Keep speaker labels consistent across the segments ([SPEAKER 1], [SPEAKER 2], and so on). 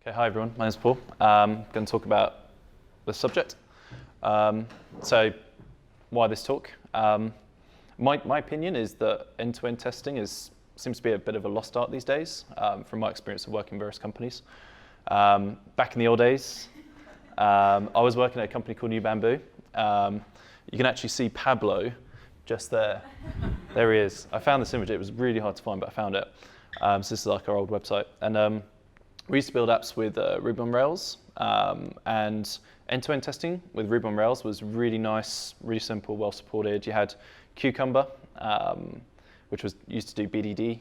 [SPEAKER 1] Okay, hi everyone, my name's Paul. I'm going to talk about the subject. So why this talk? My opinion is that end-to-end testing seems to be a bit of a lost art these days, from my experience of working in various companies. Back in the old days, I was working at a company called New Bamboo. You can actually see Pablo just there. There he is. I found this image. It was really hard to find, but I found it. So this is like our old website. And we used to build apps with Ruby on Rails, and end-to-end testing with Ruby on Rails was really nice, really simple, well supported. You had Cucumber, which was used to do BDD,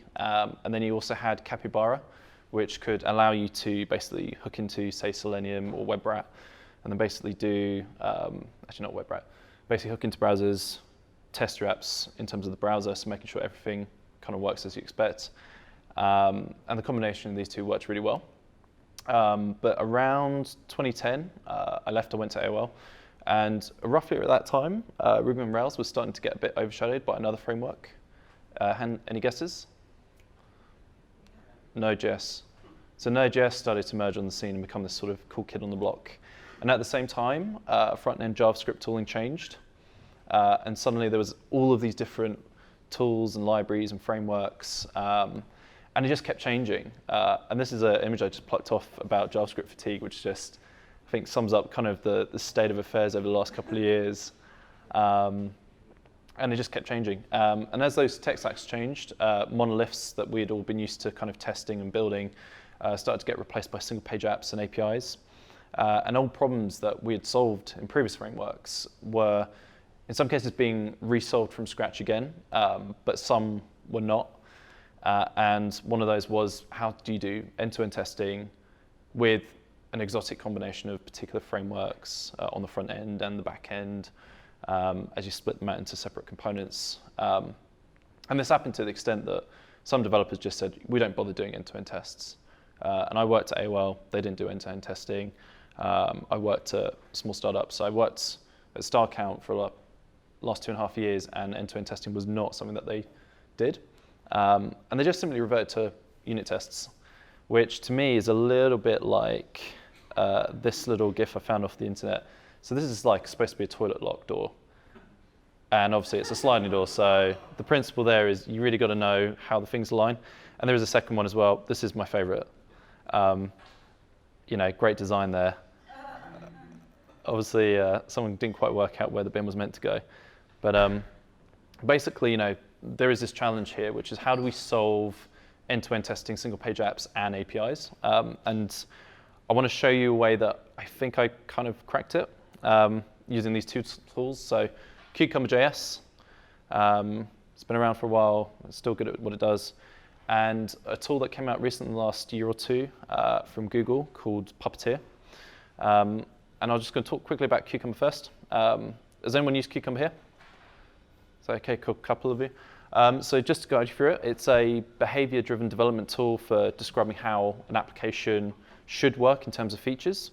[SPEAKER 1] and then you also had Capybara, which could allow you to basically hook into, say, Selenium or WebRat, and then basically do, actually not WebRat, basically hook into browsers, test your apps in terms of the browser, so making sure everything kind of works as you expect. And the combination of these two worked really well. But around 2010, I left, I went to AOL, and roughly at that time, Ruby on Rails was starting to get a bit overshadowed by another framework. Any guesses? Node.js. So Node.js started to emerge on the scene and become this sort of cool kid on the block. And at the same time, front-end JavaScript tooling changed, and suddenly there was all of these different tools and libraries and frameworks. And it just kept changing. And this is an image I just plucked off about JavaScript fatigue, which just, I think, sums up kind of the state of affairs over the last couple of years. And it just kept changing. And as those tech stacks changed, monoliths that we had all been used to kind of testing and building started to get replaced by single-page apps and APIs. And old problems that we had solved in previous frameworks were, in some cases, being resolved from scratch again, but some were not. And one of those was, how do you do end-to-end testing with an exotic combination of particular frameworks on the front end and the back end, as you split them out into separate components. And this happened to the extent that some developers just said, we don't bother doing end-to-end tests. And I worked at AOL, they didn't do end-to-end testing. I worked at small startups. So I worked at StarCount for the last 2.5 years, and end-to-end testing was not something that they did. And they just simply reverted to unit tests, which to me is a little bit like this little GIF I found off the internet. So this is like supposed to be a toilet lock door. And obviously it's a sliding door. So the principle there is you really got to know how the things align. And there is a second one as well. This is my favorite. Great design there. Obviously, someone didn't quite work out where the bin was meant to go. But basically, there is this challenge here, which is how do we solve end-to-end testing, single-page apps, and APIs? And I want to show you a way that I think I kind of cracked it using these two tools. So Cucumber.js, it's been around for a while, it's still good at what it does. And a tool that came out recently in the last year or two from Google called Puppeteer. And I'm just going to talk quickly about Cucumber first. Has anyone used Cucumber here? Is that okay? Cool, couple of you. So just to guide you through it, it's a behavior-driven development tool for describing how an application should work in terms of features.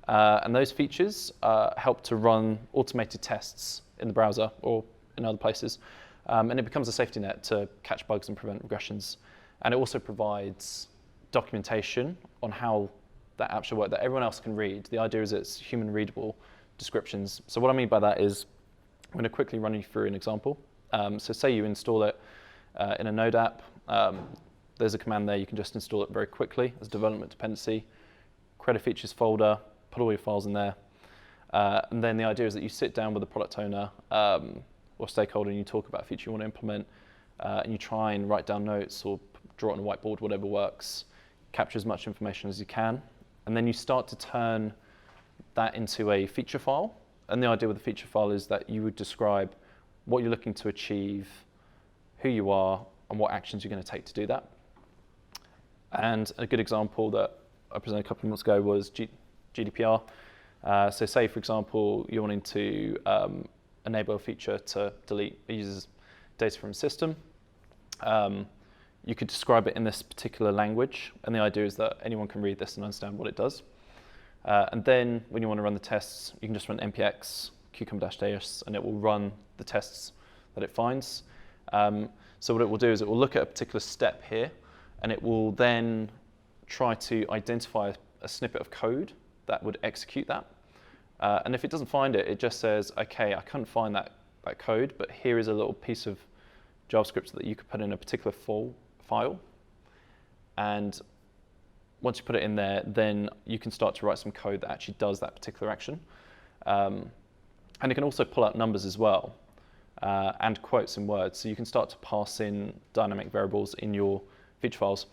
[SPEAKER 1] And those features help to run automated tests in the browser or in other places. And it becomes a safety net to catch bugs and prevent regressions. And it also provides documentation on how that app should work that everyone else can read. The idea is it's human-readable descriptions. So what I mean by that is, I'm going to quickly run you through an example. So say you install it in a Node app. There's a command there. You can just install it very quickly as a development dependency. Create a features folder, put all your files in there. And then the idea is that you sit down with the product owner or stakeholder and you talk about a feature you want to implement. And you try and write down notes or draw it on a whiteboard, whatever works. Capture as much information as you can. And then you start to turn that into a feature file. And the idea with the feature file is that you would describe what you're looking to achieve, who you are, and what actions you're going to take to do that. And a good example that I presented a couple of months ago was GDPR. So say, for example, you're wanting to enable a feature to delete a user's data from a system. You could describe it in this particular language, and the idea is that anyone can read this and understand what it does. And then when you want to run the tests, you can just run npx cucumber-js, and it will run the tests that it finds. So what it will do is it will look at a particular step here, and it will then try to identify a snippet of code that would execute that. And if it doesn't find it, it just says, OK, I couldn't find that code, but here is a little piece of JavaScript that you could put in a particular file. And once you put it in there, then you can start to write some code that actually does that particular action. And it can also pull out numbers as well, and quotes in words. So you can start to pass in dynamic variables in your feature files.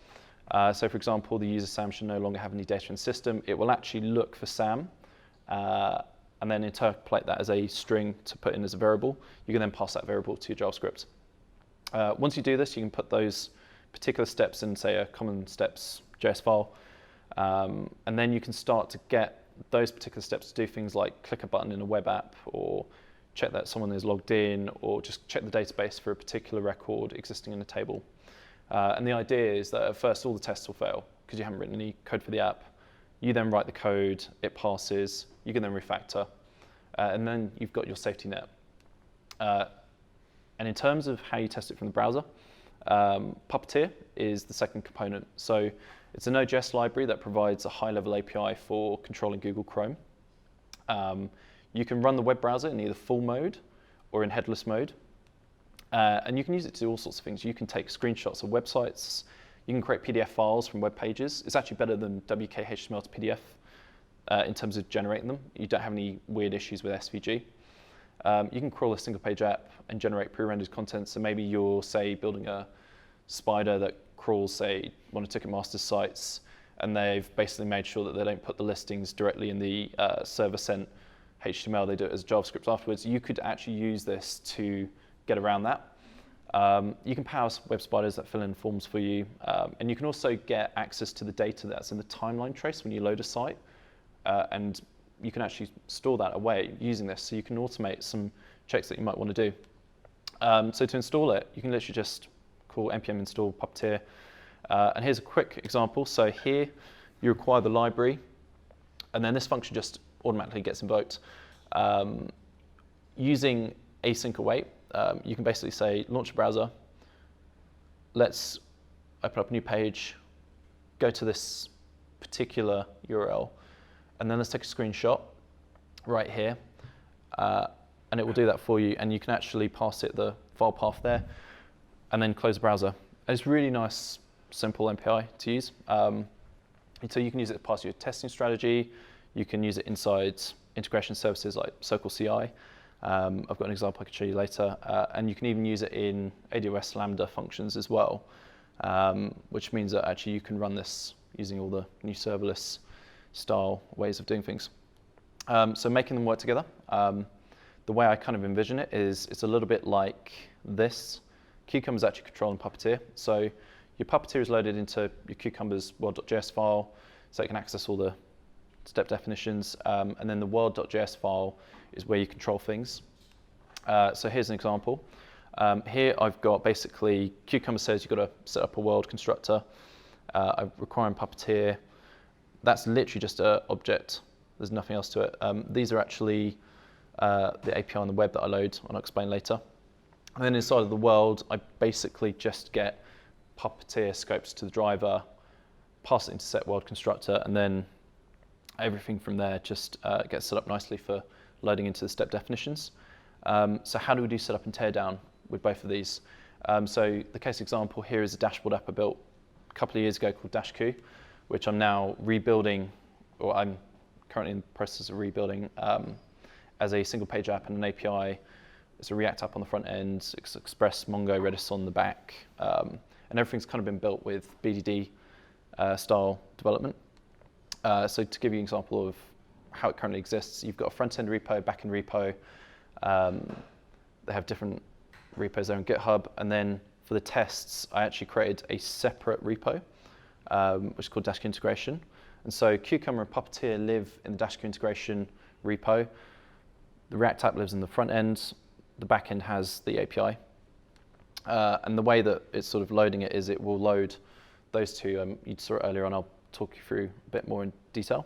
[SPEAKER 1] So for example, the user Sam should no longer have any data in the system. It will actually look for Sam, and then interpolate that as a string to put in as a variable. You can then pass that variable to your JavaScript. Once you do this, you can put those particular steps in, say, a common steps JS file, and then you can start to get those particular steps to do things like click a button in a web app, or check that someone is logged in, or just check the database for a particular record existing in a table. And the idea is that at first all the tests will fail because you haven't written any code for the app. You then write the code, it passes, you can then refactor, and then you've got your safety net. And in terms of how you test it from the browser, Puppeteer is the second component. So it's a Node.js library that provides a high-level API for controlling Google Chrome. You can run the web browser in either full mode or in headless mode. And you can use it to do all sorts of things. You can take screenshots of websites. You can create PDF files from web pages. It's actually better than WK-HTML to PDF in terms of generating them. You don't have any weird issues with SVG. You can crawl a single-page app and generate pre-rendered content. So maybe you're, say, building a spider that crawls, say, one of Ticketmaster's sites, and they've basically made sure that they don't put the listings directly in the server-sent HTML. They do it as JavaScript afterwards. You could actually use this to get around that. You can power web spiders that fill in forms for you, and you can also get access to the data that's in the timeline trace when you load a site, and you can actually store that away using this, so you can automate some checks that you might want to do. So to install it, you can literally just call npm install Puppeteer, and here's a quick example. So here, you require the library, and then this function just automatically gets invoked. Using async await, you can basically say, launch a browser, let's open up a new page, go to this particular URL, and then let's take a screenshot right here, and it will do that for you, and you can actually pass it the file path there, and then close the browser. And it's really nice, simple MPI to use. So you can use it to pass your testing strategy. You can use it inside integration services like Circle CI. I've got an example I can show you later. And you can even use it in AWS Lambda functions as well, which means that actually you can run this using all the new serverless style ways of doing things. So making them work together, the way I kind of envision it is it's a little bit like this. Cucumber is actually controlling Puppeteer. So your Puppeteer is loaded into your Cucumber's world.js file, so it can access all the step definitions. And then the world.js file is where you control things. So here's an example. Here I've got basically, Cucumber says you've got to set up a world constructor. I'm requiring Puppeteer. That's literally just an object. There's nothing else to it. These are actually the API on the web that I load, and I'll explain later. And then inside of the world, I basically just get Puppeteer scopes to the driver, pass it into set world constructor, and then everything from there just gets set up nicely for loading into the step definitions. So how do we do setup and teardown with both of these? So the case example here is a dashboard app I built a couple of years ago called Dashku, which I'm now rebuilding, or I'm currently in the process of rebuilding as a single page app and an API. It's a React app on the front end, it's Express, Mongo, Redis on the back, and everything's kind of been built with BDD style development. So to give you an example of how it currently exists, you've got a front-end repo, back-end repo. They have different repos there on GitHub, and then for the tests, I actually created a separate repo, which is called Dashku integration. And so Cucumber and Puppeteer live in the Dashku integration repo. The React app lives in the front end. The back end has the API. And the way that it's sort of loading it is it will load those two. You saw it earlier on. I'll talk you through a bit more in detail.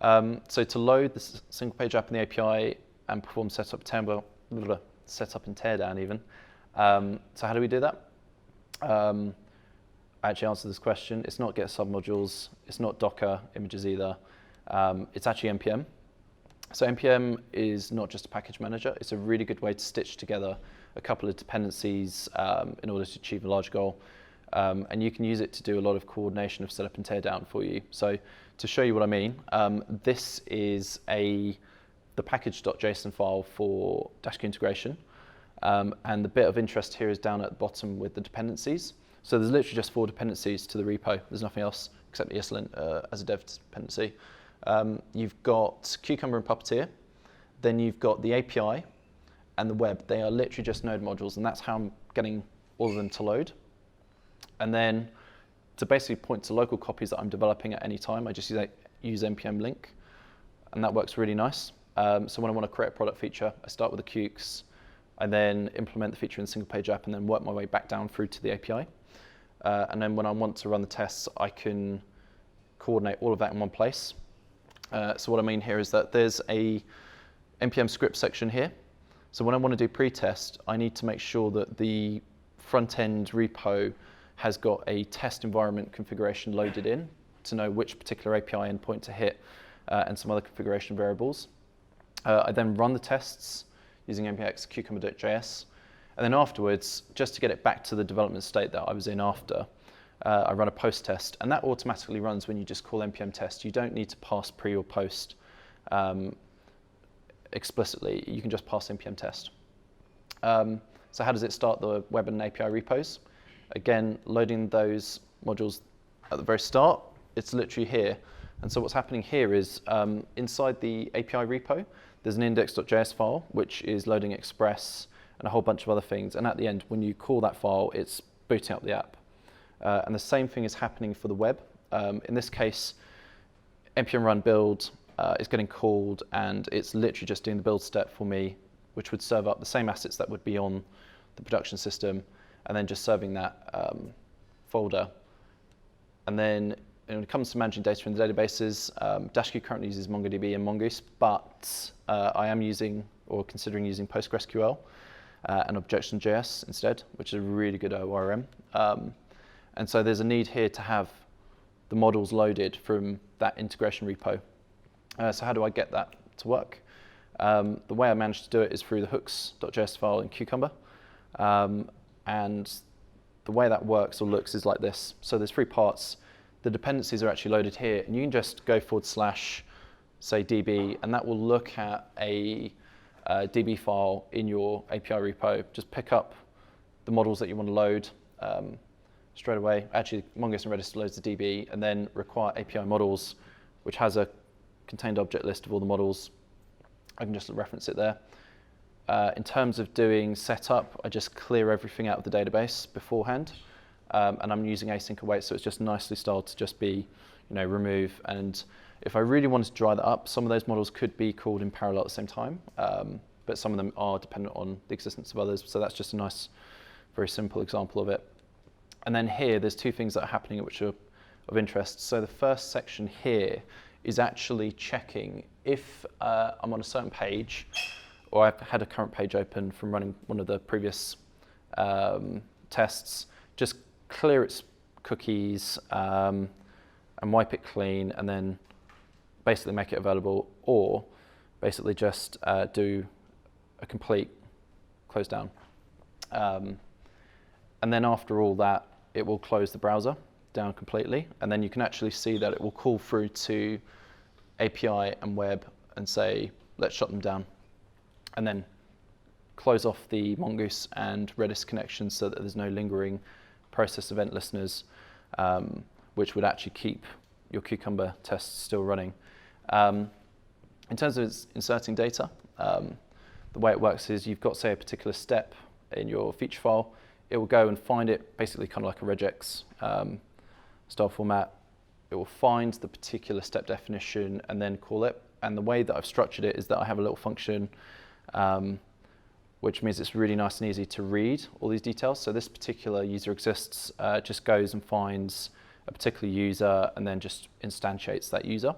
[SPEAKER 1] So to load the single page app in the API and perform setup and teardown even. So how do we do that? actually answer this question. It's not Git submodules. It's not Docker images either. It's actually NPM. So NPM is not just a package manager. It's a really good way to stitch together a couple of dependencies in order to achieve a large goal. And you can use it to do a lot of coordination of setup and teardown for you. So to show you what I mean, this is the package.json file for Dash integration. And the bit of interest here is down at the bottom with the dependencies. So there's literally just 4 dependencies to the repo. There's nothing else except the ESLint as a dev dependency. You've got Cucumber and Puppeteer. Then you've got the API and the web. They are literally just node modules, and that's how I'm getting all of them to load. And then to basically point to local copies that I'm developing at any time, I just use npm link, and that works really nice. So when I want to create a product feature, I start with the Qs, I then implement the feature in a single page app, and then work my way back down through to the API. And then when I want to run the tests, I can coordinate all of that in one place. So what I mean here is that there's a npm script section here. So when I want to do pre-test, I need to make sure that the front-end repo has got a test environment configuration loaded in to know which particular API endpoint to hit and some other configuration variables. I then run the tests using npx cucumber.js. And then afterwards, just to get it back to the development state that I was in after, I run a post test. And that automatically runs when you just call npm test. You don't need to pass pre or post explicitly. You can just pass npm test. So how does it start the web and API repos? Again, loading those modules at the very start, it's literally here. And so what's happening here is inside the API repo, there's an index.js file, which is loading Express and a whole bunch of other things. And at the end, when you call that file, it's booting up the app. And the same thing is happening for the web. In this case, npm run build is getting called, and it's literally just doing the build step for me, which would serve up the same assets that would be on the production system, and then just serving that folder. And then when it comes to managing data in the databases, Dashq currently uses MongoDB and Mongoose, but I am using or considering using PostgreSQL and Objection.js instead, which is a really good ORM. And so there's a need here to have the models loaded from that integration repo. So how do I get that to work? The way I managed to do it is through the hooks.js file in Cucumber. And the way that works or looks is like this. So there's 3 parts. The dependencies are actually loaded here, and you can just go / say db, and that will look at a db file in your API repo. Just pick up the models that you want to load straight away. Actually, Mongoose and Redis loads the db, and then require API models, which has a contained object list of all the models. I can just reference it there. In terms of doing setup, I just clear everything out of the database beforehand, and I'm using async await, so it's just nicely styled to just be, remove. And if I really wanted to dry that up, some of those models could be called in parallel at the same time, but some of them are dependent on the existence of others. So that's just a nice, very simple example of it. And then here, there's 2 things that are happening which are of interest. So the first section here is actually checking if I'm on a certain page, or I've had a current page open from running one of the previous tests, just clear its cookies and wipe it clean, and then basically make it available, or basically just do a complete close down. And then after all that, it will close the browser down completely, and then you can actually see that it will call through to API and web and say, let's shut them down, and then close off the Mongoose and Redis connections so that there's no lingering process event listeners, which would actually keep your Cucumber tests still running. In terms of inserting data, the way it works is you've got, say, a particular step in your feature file. It will go and find it, basically kind of like a regex style format. It will find the particular step definition and then call it. And the way that I've structured it is that I have a little function which means it's really nice and easy to read all these details. So this particular user exists, just goes and finds a particular user and then just instantiates that user.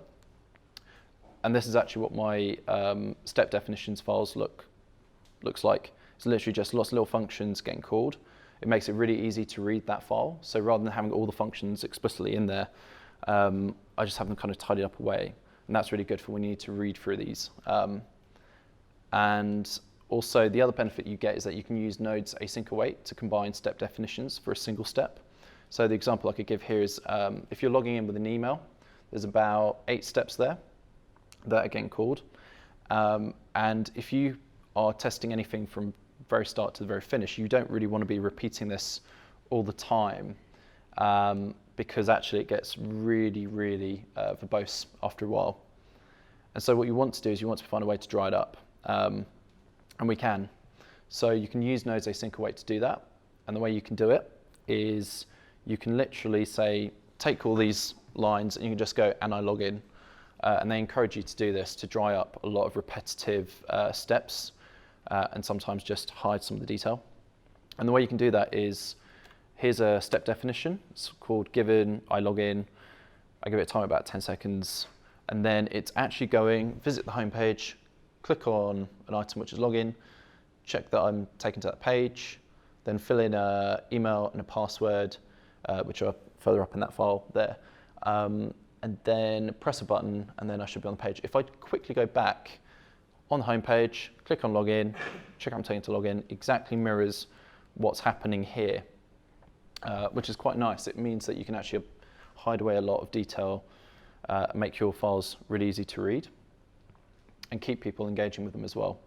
[SPEAKER 1] And this is actually what my step definitions files looks like. It's literally just lots of little functions getting called. it makes it really easy to read that file. So rather than having all the functions explicitly in there, I just have them kind of tidied up away. And that's really good for when you need to read through these. And also, the other benefit you get is that you can use Node's async await to combine step definitions for a single step. So the example I could give here is if you're logging in with an email, there's about 8 steps there that are getting called. And if you are testing anything from very start to the very finish, you don't really want to be repeating this all the time because actually it gets really, really verbose after a while. And so what you want to do is you want to find a way to dry it up. And we can. So you can use Node's async await to do that. And the way you can do it is you can literally say, take all these lines and you can just go, and I log in. And they encourage you to do this to dry up a lot of repetitive steps and sometimes just hide some of the detail. And the way you can do that is, here's a step definition. It's called given, I log in. I give it a time about 10 seconds. And then it's actually going, visit the home page, click on an item which is login, check that I'm taken to that page, then fill in an email and a password, which are further up in that file there. And then press a button, and then I should be on the page. If I quickly go back on the home page, click on login, check I'm taken to login, exactly mirrors what's happening here, which is quite nice. It means that you can actually hide away a lot of detail, make your files really easy to read, and keep people engaging with them as well.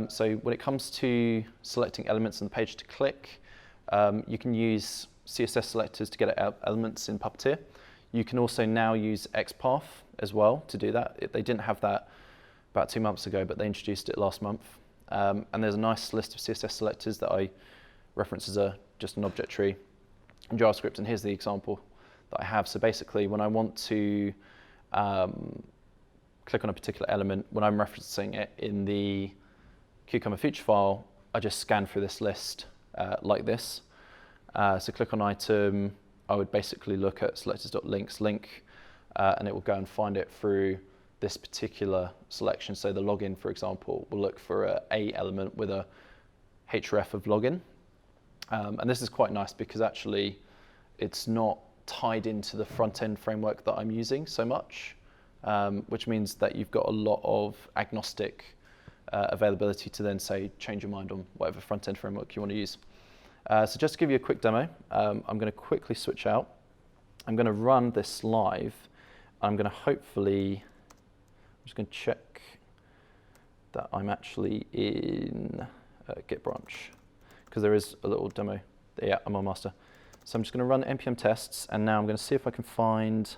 [SPEAKER 1] So when it comes to selecting elements on the page to click, you can use CSS selectors to get out elements in Puppeteer. You can also now use XPath as well to do that. They didn't have that about 2 months ago, but they introduced it last month. And there's a nice list of CSS selectors that I reference as just an object tree in JavaScript. And here's the example that I have. So basically, when I want to click on a particular element, when I'm referencing it in the Cucumber feature file, I just scan through this list like this. So click on item, I would basically look at selectors.links link, and it will go and find it through this particular selection. So the login, for example, will look for a element with a href of login. And this is quite nice because actually it's not tied into the front-end framework that I'm using so much, which means that you've got a lot of agnostic availability to then say, change your mind on whatever front-end framework you want to use. So just to give you a quick demo, I'm going to quickly switch out. I'm going to run this live. I'm going to hopefully, I'm just going to check that I'm actually in Git branch, because there is a little demo. Yeah, I'm on master. So I'm just going to run npm tests, and now I'm going to see if I can find,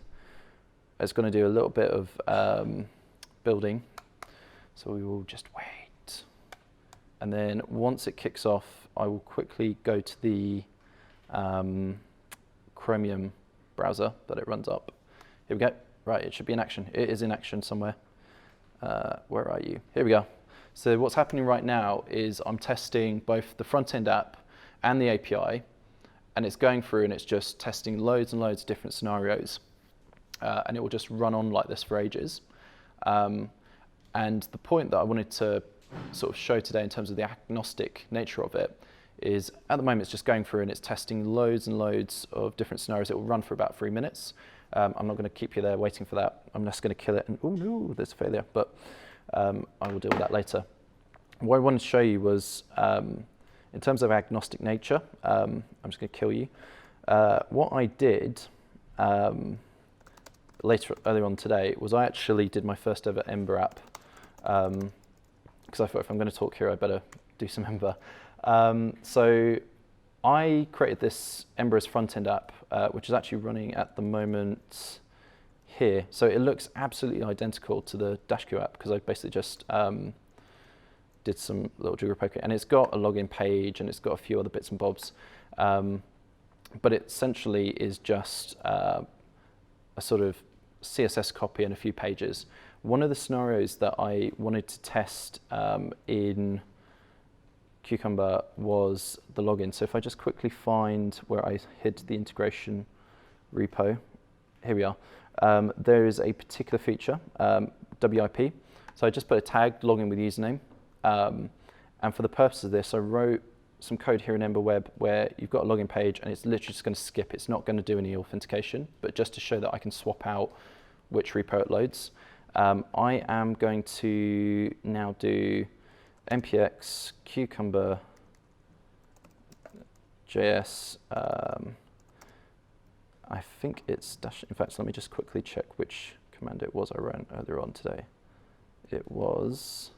[SPEAKER 1] it's going to do a little bit of building. So we will just wait. And then once it kicks off, I will quickly go to the Chromium browser that it runs up. Here we go. Right, it should be in action. It is in action somewhere. Where are you? Here we go. So what's happening right now is I'm testing both the front-end app and the API, and it's going through and it's just testing loads and loads of different scenarios. And it will just run on like this for ages. And the point that I wanted to sort of show today in terms of the agnostic nature of it is at the moment it's just going through and it's testing loads and loads of different scenarios. It will run for about 3 minutes. I'm not going to keep you there waiting for that. I'm just going to kill it and oh no, there's a failure, but I will deal with that later. What I wanted to show you was in terms of agnostic nature, I'm just going to kill you. What I did earlier on today was I actually did my first ever Ember app, because I thought if I'm going to talk here I better do some Ember. So I created this Ember as front-end app, which is actually running at the moment here. So it looks absolutely identical to the Dashq app because I basically just did some little jigger poker, and it's got a login page and it's got a few other bits and bobs. But it essentially is just a sort of CSS copy and a few pages. One of the scenarios that I wanted to test in Cucumber was the login. So if I just quickly find where I hid the integration repo, here we are. There is a particular feature, WIP. So I just put a tag, login with username. And for the purpose of this, I wrote some code here in Ember Web where you've got a login page and it's literally just going to skip. It's not going to do any authentication, but just to show that I can swap out which repo it loads. I am going to now do npx cucumber JS. I think it's dash. In fact, let me just quickly check which command it was I ran earlier on today. It was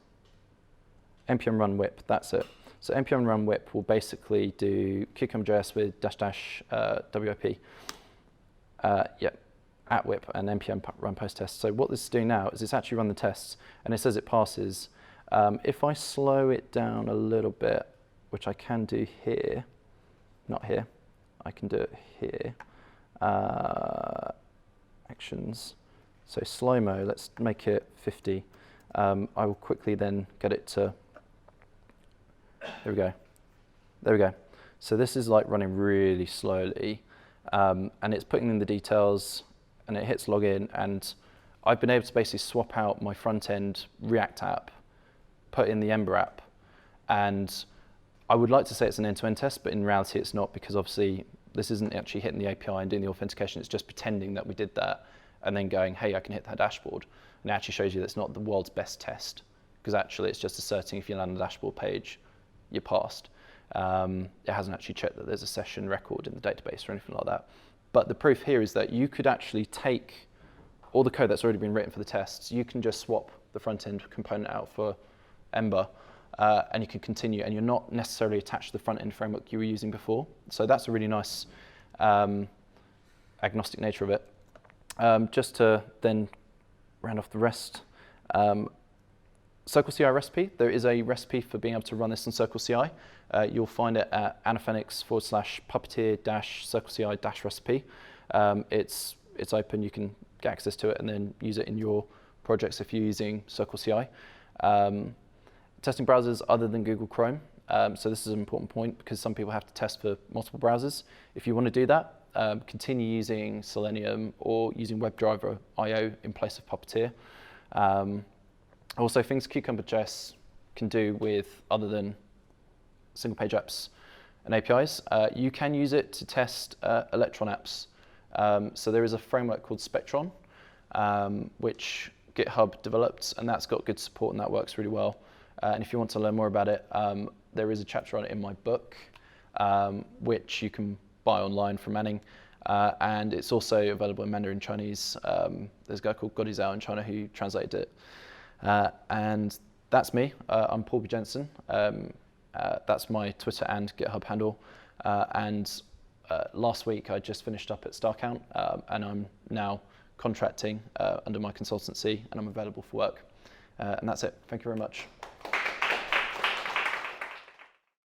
[SPEAKER 1] npm run whip. That's it. So npm run whip will basically do cucumber.js with --wip. At whip and npm run post test. So what this is doing now is it's actually run the tests, and it says it passes. If I slow it down a little bit, which I can do here, not here, I can do it here. Actions. So slow-mo, let's make it 50. I will quickly then get it to, there we go. There we go. So this is like running really slowly, and it's putting in the details, and it hits login, and I've been able to basically swap out my front-end React app, put in the Ember app, and I would like to say it's an end-to-end test, but in reality it's not, because obviously this isn't actually hitting the API and doing the authentication, it's just pretending that we did that, and then going, hey, I can hit that dashboard. And it actually shows you that it's not the world's best test, because actually it's just asserting if you land on the dashboard page, you're passed. It hasn't actually checked that there's a session record in the database or anything like that. But the proof here is that you could actually take all the code that's already been written for the tests, you can just swap the front-end component out for Ember, and you can continue, and you're not necessarily attached to the front-end framework you were using before. So that's a really nice agnostic nature of it. Just to then round off the rest, Circle CI recipe. There is a recipe for being able to run this on Circle CI. You'll find it at anaphenix/puppeteer-circle-ci-recipe. It's open, you can get access to it and then use it in your projects if you're using Circle CI. Testing browsers other than Google Chrome. So this is an important point because some people have to test for multiple browsers. If you want to do that, continue using Selenium or using WebDriver IO in place of Puppeteer. Also, things Cucumber.js can do with other than single page apps and APIs. You can use it to test Electron apps. So there is a framework called Spectron, which GitHub developed, and that's got good support and that works really well. And if you want to learn more about it, there is a chapter on it in my book, which you can buy online from Manning. And it's also available in Mandarin Chinese. There's a guy called Goddy Zhao in China who translated it. And that's me. I'm Paul B. Jensen. That's my Twitter and GitHub handle. And last week I just finished up at StarCount, and I'm now contracting under my consultancy, and I'm available for work. And that's it. Thank you very much.